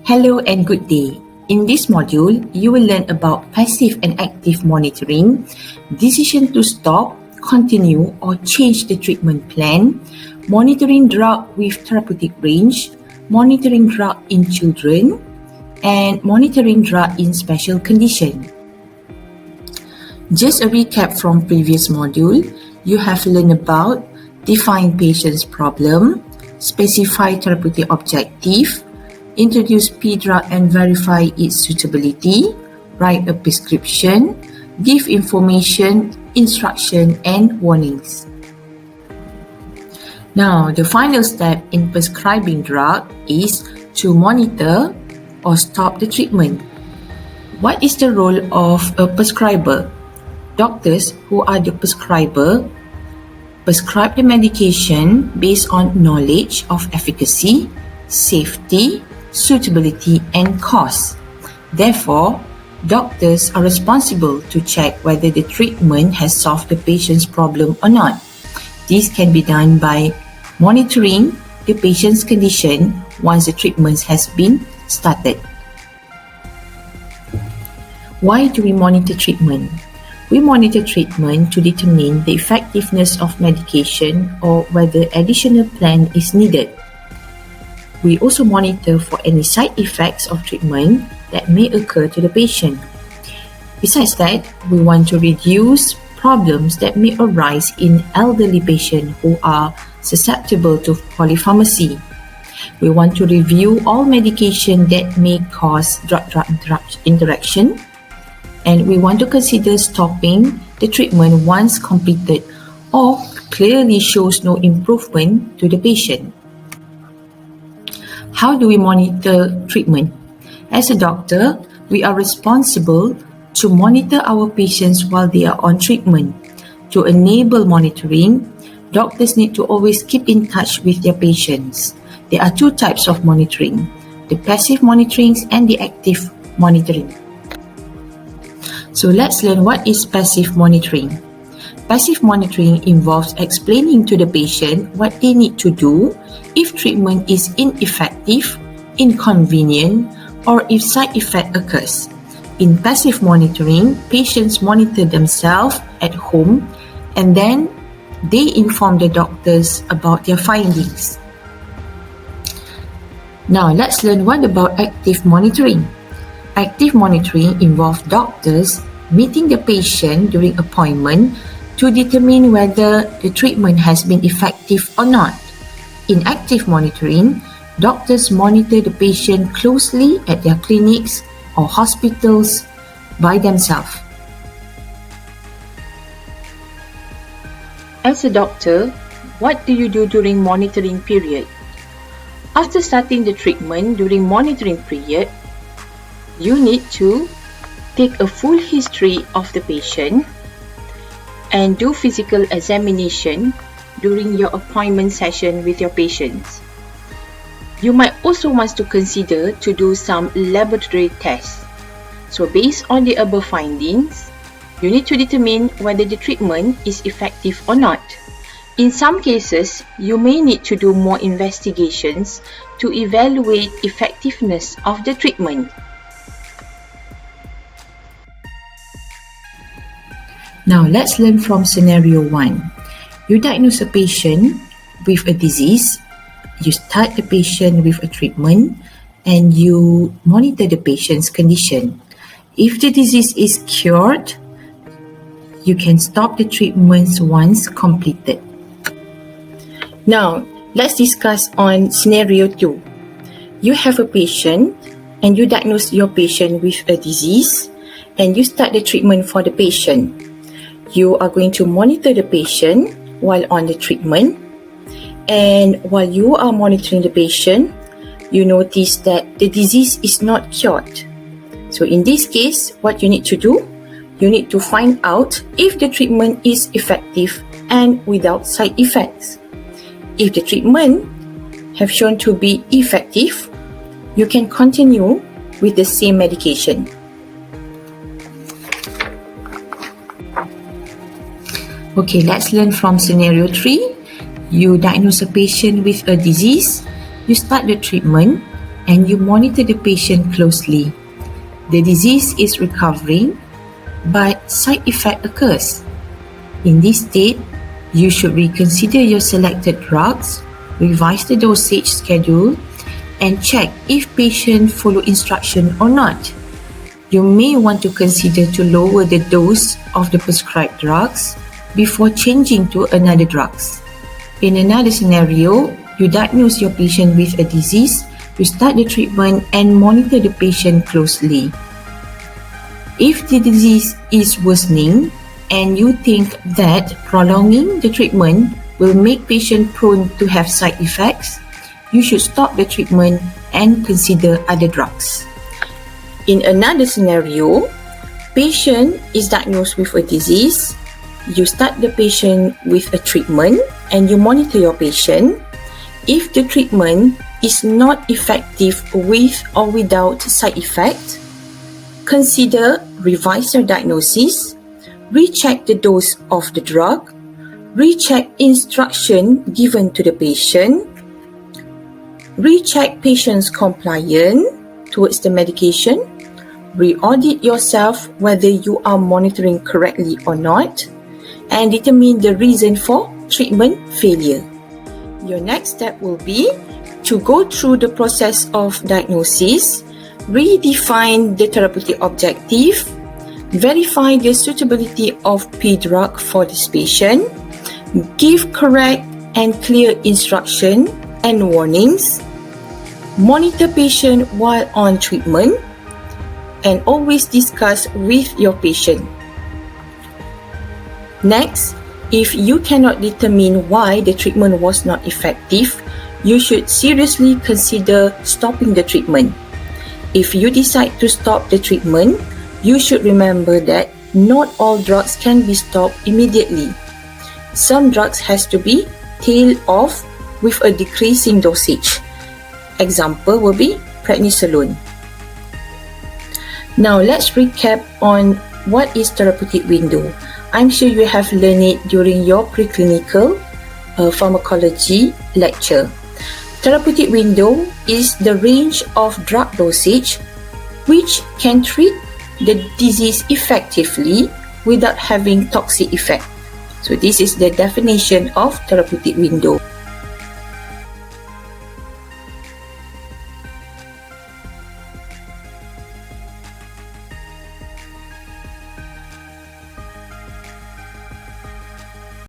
Hello and good day. In this module, you will learn about passive and active monitoring, decision to stop, continue or change the treatment plan, monitoring drug with therapeutic range, monitoring drug in children, and monitoring drug in special condition. Just a recap from previous module, you have learned about define patient's problem, specify therapeutic objective, introduce P-drug and verify its suitability, write a prescription, give information, instruction and warnings. Now, the final step in prescribing drug is to monitor or stop the treatment. What is the role of a prescriber? Doctors, who are the prescriber, prescribe the medication based on knowledge of efficacy, safety, suitability and cost. Therefore, doctors are responsible to check whether the treatment has solved the patient's problem or not. This can be done by monitoring the patient's condition once the treatment has been started. Why do we monitor treatment? We monitor treatment to determine the effectiveness of medication or whether additional plan is needed. We also monitor for any side effects of treatment that may occur to the patient. Besides that, we want to reduce problems that may arise in elderly patients who are susceptible to polypharmacy. We want to review all medication that may cause drug-drug interaction, and we want to consider stopping the treatment once completed or clearly shows no improvement to the patient. How do we monitor treatment? As a doctor, we are responsible to monitor our patients while they are on treatment. To enable monitoring, doctors need to always keep in touch with their patients. There are two types of monitoring, the passive monitoring and the active monitoring. So let's learn what is passive monitoring. Passive monitoring involves explaining to the patient what they need to do if treatment is ineffective, inconvenient, or if side effect occurs. In passive monitoring, patients monitor themselves at home and then they inform the doctors about their findings. Now let's learn what about active monitoring. Active monitoring involves doctors meeting the patient during appointment to determine whether the treatment has been effective or not. In active monitoring, doctors monitor the patient closely at their clinics or hospitals by themselves. As a doctor, what do you do during monitoring period? After starting the treatment during monitoring period, you need to take a full history of the patient and do physical examination during your appointment session with your patients. You might also want to consider to do some laboratory tests. So based on the above findings, you need to determine whether the treatment is effective or not. In some cases, you may need to do more investigations to evaluate effectiveness of the treatment. Now let's learn from scenario 1. You diagnose a patient with a disease, you start the patient with a treatment, and you monitor the patient's condition. If the disease is cured, you can stop the treatments once completed. Now, let's discuss on scenario 2. You have a patient and you diagnose your patient with a disease and you start the treatment for the patient. You are going to monitor the patient while on the treatment, and while you are monitoring the patient, you notice that the disease is not cured. So in this case, what you need to do, you need to find out if the treatment is effective and without side effects. If the treatment have shown to be effective, you can continue with the same medication. Okay, let's learn from scenario 3. You diagnose a patient with a disease, you start the treatment, and you monitor the patient closely. The disease is recovering, but side effect occurs. In this state, you should reconsider your selected drugs, revise the dosage schedule, and check if patient follow instruction or not. You may want to consider to lower the dose of the prescribed drugs before changing to another drugs. In another scenario, you diagnose your patient with a disease, you start the treatment and monitor the patient closely. If the disease is worsening and you think that prolonging the treatment will make patient prone to have side effects, you should stop the treatment and consider other drugs. In another scenario, patient is diagnosed with a disease, you start the patient with a treatment and you monitor your patient. If the treatment is not effective with or without side effect, consider revise your diagnosis, recheck the dose of the drug, recheck instruction given to the patient, recheck patient's compliance towards the medication, re-audit yourself whether you are monitoring correctly or not, and determine the reason for treatment failure. Your next step will be to go through the process of diagnosis, redefine the therapeutic objective, verify the suitability of P drug for this patient, give correct and clear instruction and warnings, monitor patient while on treatment, and always discuss with your patient. Next, if you cannot determine why the treatment was not effective, you should seriously consider stopping the treatment. If you decide to stop the treatment, you should remember that not all drugs can be stopped immediately. Some drugs has to be tailed off with a decreasing dosage. Example will be prednisolone. Now let's recap on what is therapeutic window. I'm sure you have learned it during your preclinical pharmacology lecture. Therapeutic window is the range of drug dosage which can treat the disease effectively without having toxic effect. So this is the definition of therapeutic window.